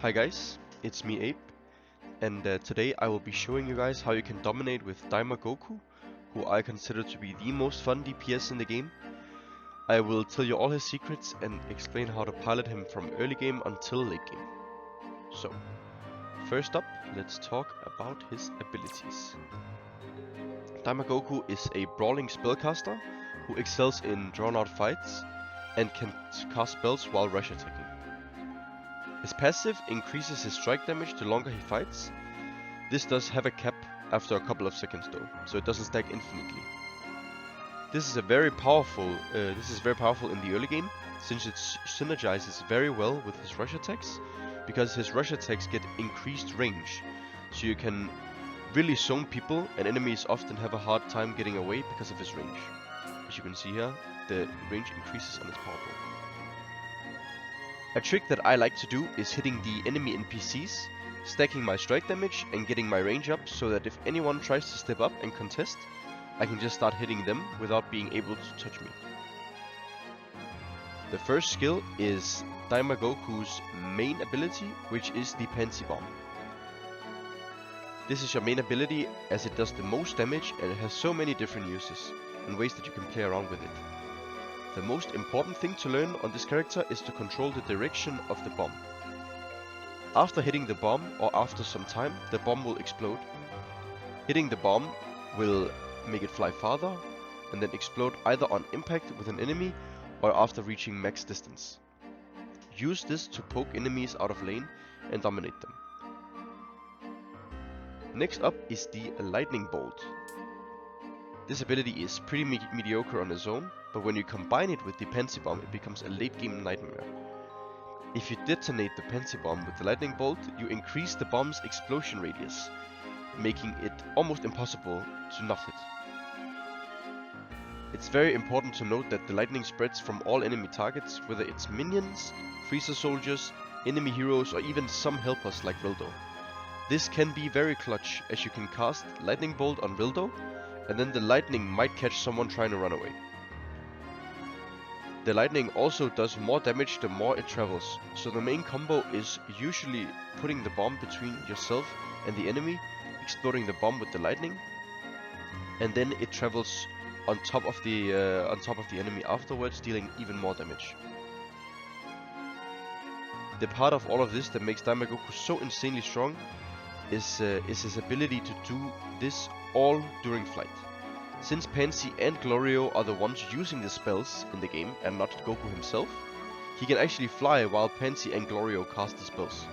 Hi guys, it's me Ape, and today I will be showing you guys how you can dominate with Daima Goku, who I consider to be the most fun DPS in the game. I will tell you all his secrets and explain how to pilot him from early game until late game. So, first up, let's talk about his abilities. Daima Goku is a brawling spellcaster who excels in drawn-out fights and can cast spells while rush attacking. His passive increases his strike damage the longer he fights. This does have a cap after a couple of seconds though, so it doesn't stack infinitely. This is very powerful in the early game, since it synergizes very well with his rush attacks, because his rush attacks get increased range, so you can really zone people, and enemies often have a hard time getting away because of his range. As you can see here, the range increases on his power ball. A trick that I like to do is hitting the enemy NPCs, stacking my strike damage and getting my range up so that if anyone tries to step up and contest, I can just start hitting them without being able to touch me. The first skill is Daima Goku's main ability, which is the Pansy Bomb. This is your main ability as it does the most damage and it has so many different uses and ways that you can play around with it. The most important thing to learn on this character is to control the direction of the bomb. After hitting the bomb, or after some time, the bomb will explode. Hitting the bomb will make it fly farther, and then explode either on impact with an enemy, or after reaching max distance. Use this to poke enemies out of lane and dominate them. Next up is the Lightning Bolt. This ability is pretty mediocre on its own, but when you combine it with the Pansy Bomb, it becomes a late game nightmare. If you detonate the Pansy Bomb with the Lightning Bolt, you increase the bomb's explosion radius, making it almost impossible to not hit. It's very important to note that the lightning spreads from all enemy targets, whether it's minions, Freezer soldiers, enemy heroes, or even some helpers like Rildo. This can be very clutch, as you can cast Lightning Bolt on Rildo, and then the lightning might catch someone trying to run away. The lightning also does more damage the more it travels, so the main combo is usually putting the bomb between yourself and the enemy, exploding the bomb with the lightning, and then it travels on top of the enemy afterwards, dealing even more damage. The part of all of this that makes Daima Goku so insanely strong is his ability to do this all during flight. Since Pansy and Glorio are the ones using the spells in the game and not Goku himself, he can actually fly while Pansy and Glorio cast the spells.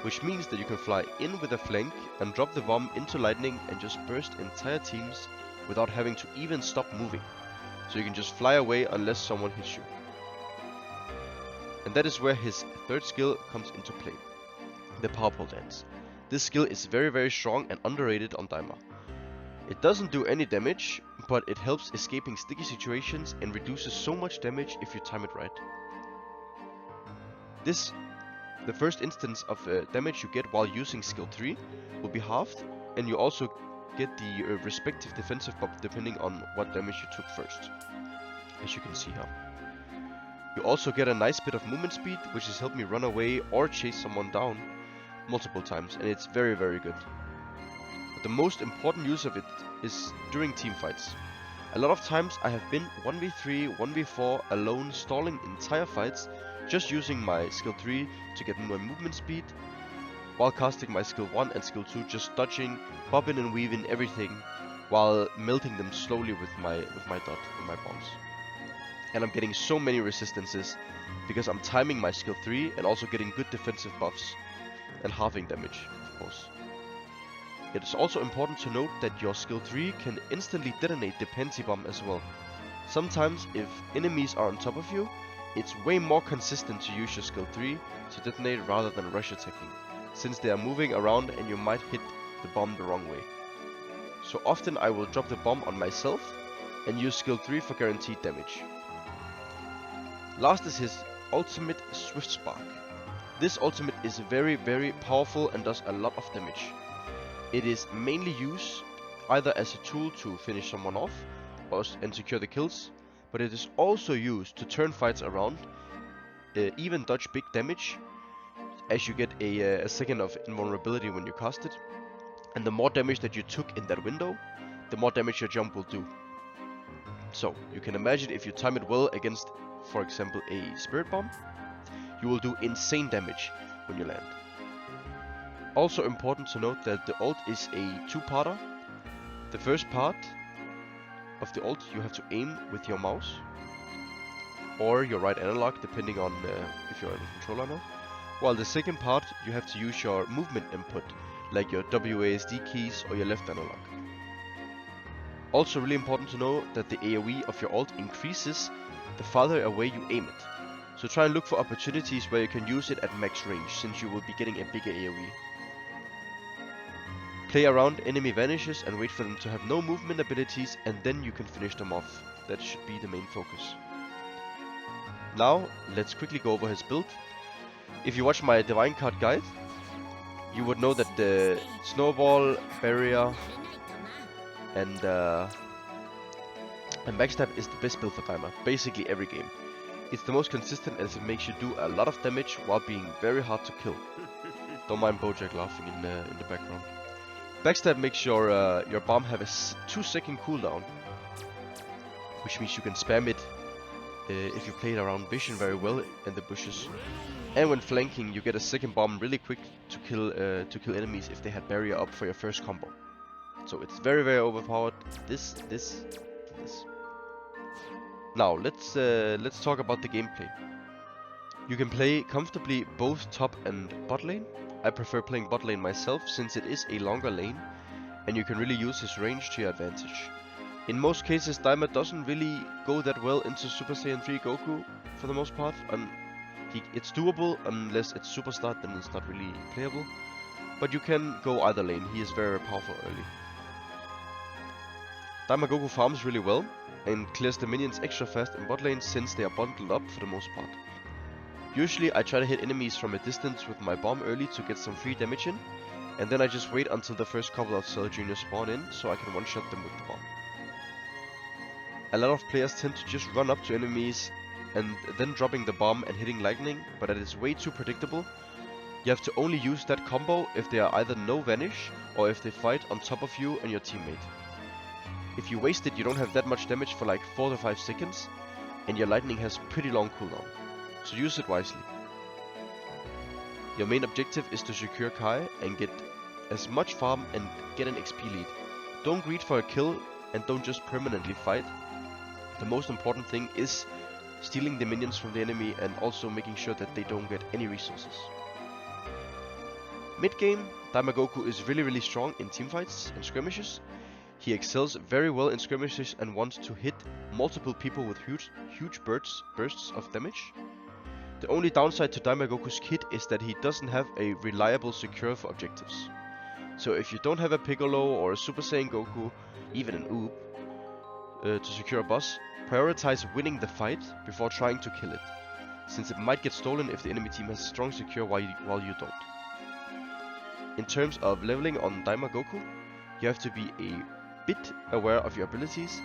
Which means that you can fly in with a flank and drop the bomb into lightning and just burst entire teams without having to even stop moving. So you can just fly away unless someone hits you. And that is where his third skill comes into play, the Power Pole Dance. This skill is very strong and underrated on Daima. It doesn't do any damage, but it helps escaping sticky situations and reduces so much damage if you time it right. The first instance of damage you get while using skill 3 will be halved, and you also get the respective defensive buff depending on what damage you took first, as you can see here. You also get a nice bit of movement speed, which has helped me run away or chase someone down multiple times, and it's very good. But the most important use of it is during team fights. A lot of times I have been 1v3, 1v4 alone, stalling entire fights just using my skill 3 to get more movement speed, while casting my skill 1 and skill 2, just dodging, bobbing and weaving everything while melting them slowly with my dot and my bombs. And I'm getting so many resistances because I'm timing my skill 3 and also getting good defensive buffs and halving damage, of course. It is also important to note that your skill 3 can instantly detonate the Pansy Bomb as well. Sometimes if enemies are on top of you, it's way more consistent to use your skill 3 to detonate rather than rush attacking, since they are moving around and you might hit the bomb the wrong way. So often I will drop the bomb on myself and use skill 3 for guaranteed damage. Last is his ultimate Swift Spark. This ultimate is very powerful and does a lot of damage. It is mainly used either as a tool to finish someone off and secure the kills, but it is also used to turn fights around, even dodge big damage, as you get a second of invulnerability when you cast it. And the more damage that you took in that window, the more damage your jump will do. So, you can imagine if you time it well against, for example, a Spirit Bomb, you will do insane damage when you land. Also important to note that the ult is a two-parter. The first part of the ult you have to aim with your mouse or your right analog, depending on if you're in the controller or not. While the second part you have to use your movement input, like your WASD keys or your left analog. Also really important to know that the AoE of your ult increases the farther away you aim it. So try and look for opportunities where you can use it at max range, since you will be getting a bigger AoE. Play around enemy vanishes and wait for them to have no movement abilities, and then you can finish them off. That should be the main focus. Now, let's quickly go over his build. If you watch my Divine Card guide, you would know that the Snowball, Barrier, and Backstab is the best build for Daima, basically every game. It's the most consistent as it makes you do a lot of damage while being very hard to kill. Don't mind Bojack laughing in the background. Backstab makes your bomb have a 2-second cooldown, which means you can spam it if you play it around vision very well in the bushes. And when flanking, you get a second bomb really quick to kill enemies if they had barrier up for your first combo. So it's very overpowered. This. Now let's talk about the gameplay. You can play comfortably both top and bot lane. I prefer playing bot lane myself since it is a longer lane and you can really use his range to your advantage. In most cases, Daima doesn't really go that well into Super Saiyan 3 Goku for the most part. It's doable unless it's Super Start, then it's not really playable. But you can go either lane, he is very powerful early. Daima Goku farms really well and clears the minions extra fast in bot lane since they are bundled up for the most part. Usually I try to hit enemies from a distance with my bomb early to get some free damage in, and then I just wait until the first couple of Cell Juniors spawn in so I can one-shot them with the bomb. A lot of players tend to just run up to enemies and then dropping the bomb and hitting lightning, but that is way too predictable. You have to only use that combo if they are either no vanish or if they fight on top of you and your teammate. If you waste it, you don't have that much damage for like 4 to 5 seconds, and your lightning has pretty long cooldown, so use it wisely. Your main objective is to secure Kai and get as much farm and get an XP lead. Don't greed for a kill and don't just permanently fight. The most important thing is stealing the minions from the enemy and also making sure that they don't get any resources. Mid-game, Daima Goku is really strong in teamfights and skirmishes. He excels very well in skirmishes and wants to hit multiple people with huge bursts of damage. The only downside to Daima Goku's kit is that he doesn't have a reliable secure for objectives. So if you don't have a Piccolo or a Super Saiyan Goku, even an Oob, to secure a boss, prioritize winning the fight before trying to kill it, since it might get stolen if the enemy team has strong secure while you don't. In terms of leveling on Daima Goku, you have to be a bit aware of your abilities.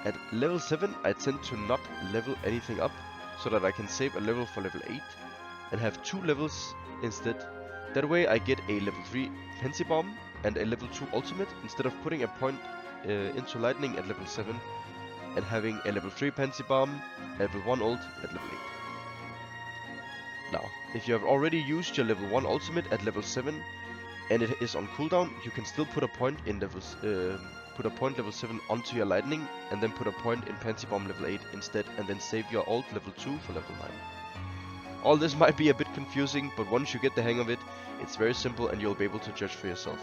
At level 7 I tend to not level anything up, so that I can save a level for level 8 and have 2 levels instead. That way I get a level 3 Pensy Bomb and a level 2 ultimate instead of putting a point into lightning at level 7 and having a level 3 Pensy Bomb, level 1 ult at level 8. Now, if you have already used your level 1 ultimate at level 7 and it is on cooldown, you can still put a point in level 7 onto your lightning and then put a point in Pensy Bomb level 8 instead, and then save your ult level 2 for level 9. All this might be a bit confusing, but once you get the hang of it, it's very simple and you'll be able to judge for yourself.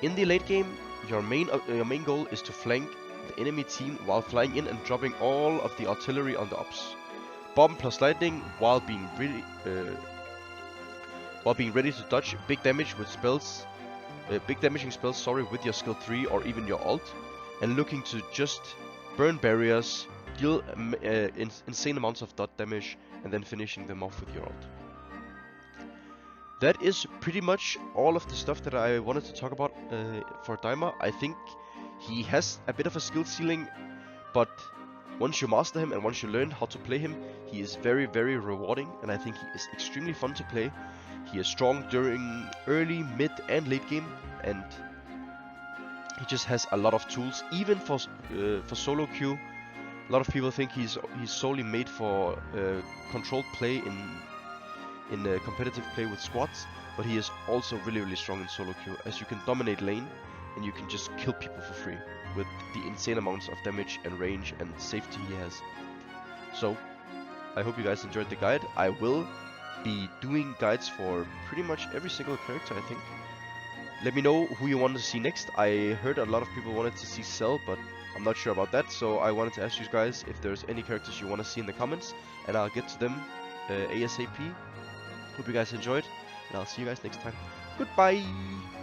In the late game, your main goal is to flank the enemy team while flying in and dropping all of the artillery on the ops. Bomb plus lightning while being ready to dodge big damaging spells with your skill 3 or even your ult, and looking to just burn barriers, deal insane amounts of dot damage, and then finishing them off with your ult. That is pretty much all of the stuff that I wanted to talk about for Daima. I think he has a bit of a skill ceiling, but once you master him and once you learn how to play him, he is very, very rewarding, and I think he is extremely fun to play. He is strong during early, mid, and late game, and he just has a lot of tools, even for solo queue. A lot of people think he's solely made for controlled play in competitive play with squads, but he is also really, really strong in solo queue, as you can dominate lane and you can just kill people for free with the insane amounts of damage and range and safety he has. So, I hope you guys enjoyed the guide. I will be doing guides for pretty much every single character, I think. Let me know who you want to see next. I heard a lot of people wanted to see Cell, but I'm not sure about that, so I wanted to ask you guys if there's any characters you want to see in the comments, and I'll get to them ASAP. Hope you guys enjoyed, and I'll see you guys next time. Goodbye!